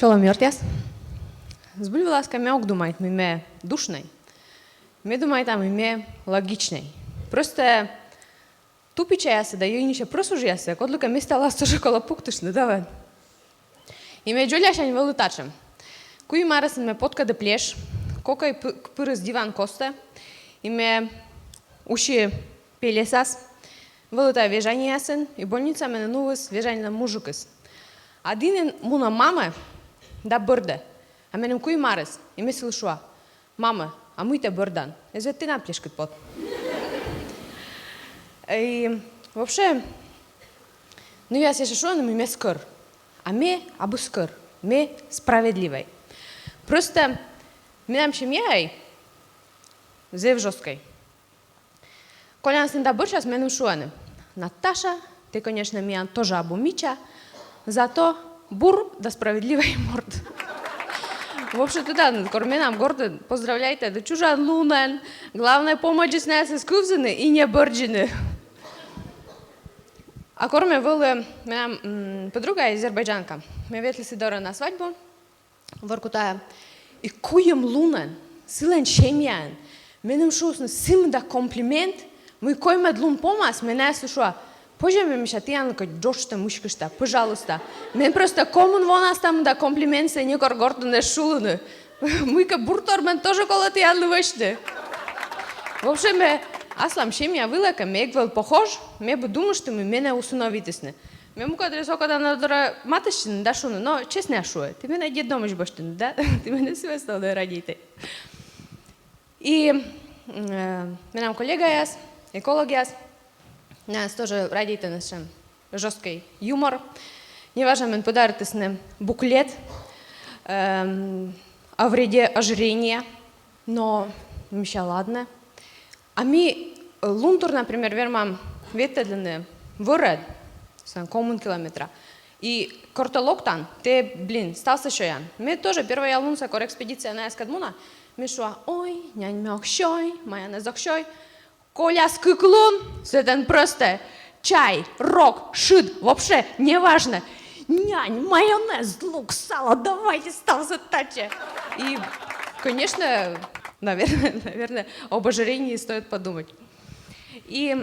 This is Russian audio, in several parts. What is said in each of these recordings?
Шалом йортяс. Збудь ласка, м'як думает, ми душний. Ми думаем, там ми логичний. Просто тупича ясе, да юнише просужи ясе, кодлука ми стала тоже кола пуктушны, давай. И ми джоляшань вылутачем. Куй марасен ме потка да плеш, кока и пырыс диван коста, и ме уши пелесас, вылута вежание ясен, и больница ме нанувас вежание на мужукас. Один муна мама да бърда, а менем куй марас, и ми слышуа, мама, а муйте бърдан, езve ти наплеш кът пот. И вообще, ну я се шашуа, но ми скър, а ме абу скър, ме справедливай. Просто минам шемьяй, зев жесткой. Коля нас не да бърша, с менем шуане. Наташа, ты, конечно, меня тоже обумича, зато бур да справедливый морд. В общем-то, да, корминам гордо поздравляйте, да чужа лунен, главное помощь с нас искусственны и не бърджины. А корме въле, менам подруга азербайджанка. Ме ветли си дора на свадьбу, върху тая. И куем лунен, силен шемян, менем шусна сим да комплимент, мой кой мед лун помас, мене слушала. Пожа ме мишатиян като джошта мушкаща, пожалуйста. Мен просто комун вона там да комплимент се никор гордо не шулune. Муйка буртор мен тоже кола ти ядли въще. Въобще ме, аслам шемия вилека, ме егвел похож, ме бо думаш, що ми мене усуновитесне. Ме му кадре сока да надора матещин да шуне, но чест не шуе. Ти мене дед домаш бащин, да? Ти мене си вестал да радите. И менам колега яс, еколог яс, нас тоже радите нашем жесткий юмор. Неважно, мен подарите с ним буклет о вреде ожирения, но еще ладно. А мы лунтур, например, вермам ветелены выред, коммун километра. И кортолоктан, те, блин, стался шоян. Мы тоже первая лунса, кор экспедиция на эскадмуна, мы шуа, ой, нянь мягшой, моя не захшой. Коля скыклун, это просто чай, рок, шит, вообще неважно. Нянь, майонез, лук, сало, давайте стался тача. И, конечно, наверное, об ожирении стоит подумать. И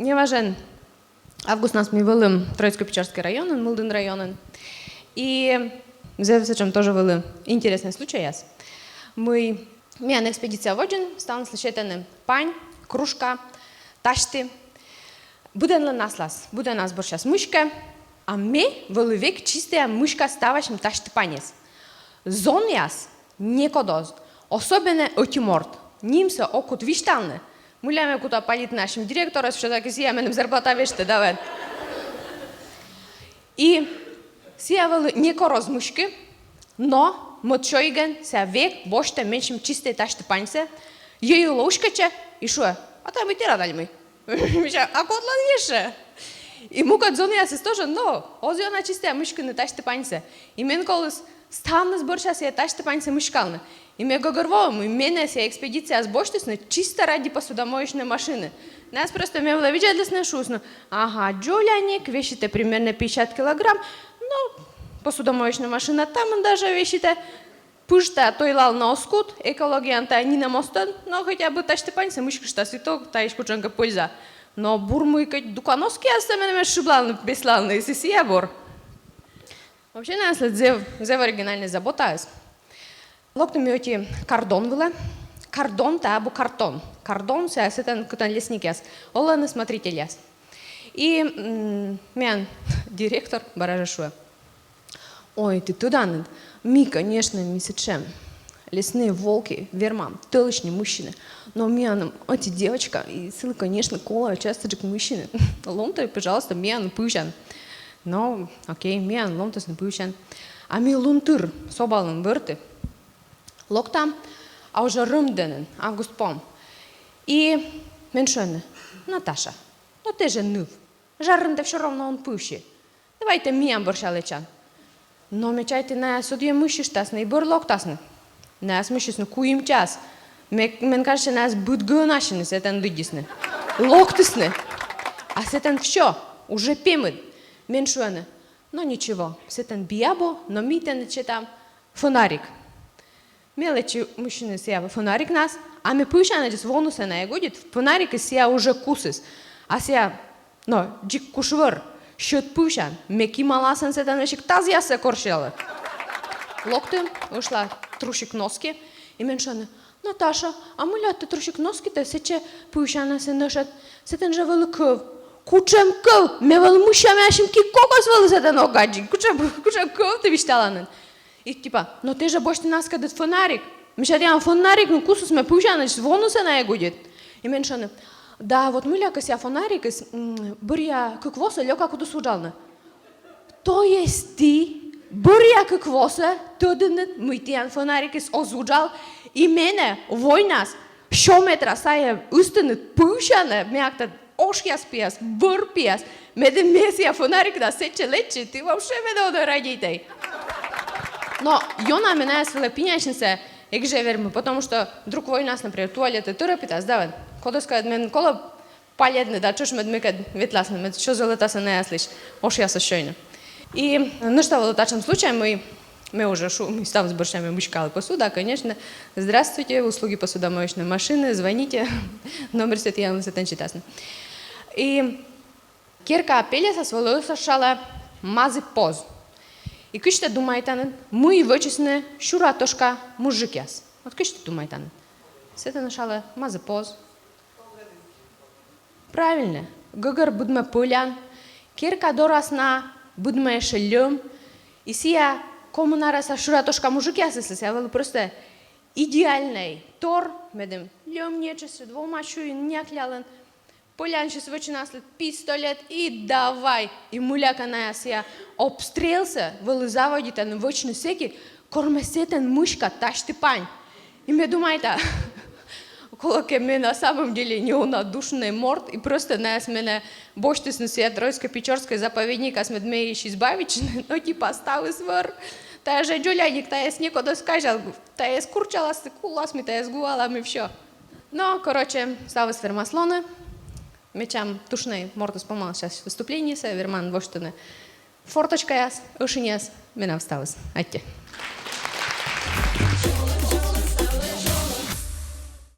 неважен, август нас мы были Троицко-Печерский район, Мылдын район. И в чем тоже был интересный случай. Мы на экспедиция водин, стал слышать пань, кружка, ташти. Буде на нас лас, буде нас борща с мышкой, а мы век чистая мышка ставашим ташти панес. Зон яс некодоз, особенно отиморт. Нимся окут вишталны. Муляме куда палит нашим директорам, что так и сияменным зарплата веште давай. И сиявали некороз мышки, но мочойген ся век боште меньшим чистые ташти панесе. Ей ложкаче и шо? А там и ты радали мы. А котлан еше. И мукат зоны ясис тоже, но озиона чистая мышка не ташти панесе. И мен колос станна сборша се ташти панесе мышкална. И ме гогарвовам, и мене се экспедиция с боштесна чисто ради посудомоечной машины. Нас просто ме вловиджали с нашусну. Ага, джоляник, вешите примерно 50 килограмм, но посудомоечная машина там даже вешите. Пышта тойлал на оскут, экология-анта не на мостон, но хотя бы ташти панься, мышка что святок, та ишкучанка польза. Но бурмыкать дукановский оставленными шиблалны, беслалны, если сия бор. Вообще, нас зев оригинальный заботаюсь. Локто миоти кардон вила. Кардон та абу картон. Кардон се асетан кутан лесник яс. Ола на смотритель яс. И мен директор баражашуя. Ой, ты туда надо. Мы, конечно, месячем. Лесные волки, вермам, толочные мужчины. Но меня, эти девочка, и сын, конечно, кола, часто же мужчины. Ломтай, пожалуйста, меня пущан. Но, окей, меня ломтас не пущан. А мы лунтыр, собалым вырты. Локтам, а уже рымденен, август пом. И меньшены, Наташа, ну ты же ныв. Жаррым-то все равно он пущи. Давайте меня борща лечан. Но мечайте на судье мышишь тасны и борлок тасны. Нас мышишь на куим час. Мен кажется, нас будет гонашины с этим лыдисны. Локтысны. А с этим все. Уже пемыд. Меншуаны. Но ничего, сетен биябо, но митен читам фонарик. Мелечи мужчины сия фонарик нас, а ми пушане че свону се на егодит, фонарик сия уже кусис. А сия, но, джик кушвър, шот пушан, меки маласен се да нешик, тази аз се коршела. Локтем, ушла трушик носки и меншане, Наташа, а мулята трушик носките се че пушане се нешат, се тен жавел къв. Кучем къв, ме вал муша мешим ки кокос вал се тен огаджи, кучем къв те вишталанен. И типа, но те же бощи нас къдет фонарик. Миша дям фонарик, но кусус ме пушане, че звону се на егодит. И меншане, да, вот муляка ся фонарик, бъря какво се лё како да служална. То есть ти, бъря какво се, тъденет муйтиян фонарик озвучал и мене, войнас, шометра сая устенет пушане, мякта ошхяс пияс, бър пияс, меде месия фонарик да сече лече, ти въобще ме да одорадите. Но Йона мене слепинячен се, екже верме, потому что друг войнас, например, туалета терапита, сдавен. Кода скажат мен кола паледне, да чуш мед мекад ветласне, мед що золота се не яслиш, ош я същойна. И неща в тачном случае мы уже там с борщами мышкали посуда, конечно. Здравствуйте, услуги посудомоечной машины, звоните, номер сетиян сетенчитасна. И кирка апелия с волоса шала мази поз. И кыште думайтанен, мы вычесне шуратошка мужикяс. Вот кыште думайтанен. Сета нашала мази поз. Правильно. Гъгър будме пълян, кирка дорасна, будме шелюм, и сия комунара са шуратошка мужикяс, если се просто идеальный тор, медем лём нече сред волмачу и няклялен, пълян ще свъчи наслед пистолет и давай. И муляка на сия обстрел се, вълзаводите на въчни секи, кормесетен мышка, тащи пань. И ме думайте, колко ми на самом деле неунадушный морд, и просто нас мене бощи с носия Тройска Печорска заповедника с медмеи избавичны, но типа стали свър. Тая же джуляник, тая с никуда скажал, тая скурчала с куласми, тая сгувала ми все. Но, короче, стали с фермаслона, мечам тушной морда спомал сейчас выступление, верман воштане. Форточка яс, уши яс, меня всталась. Атте.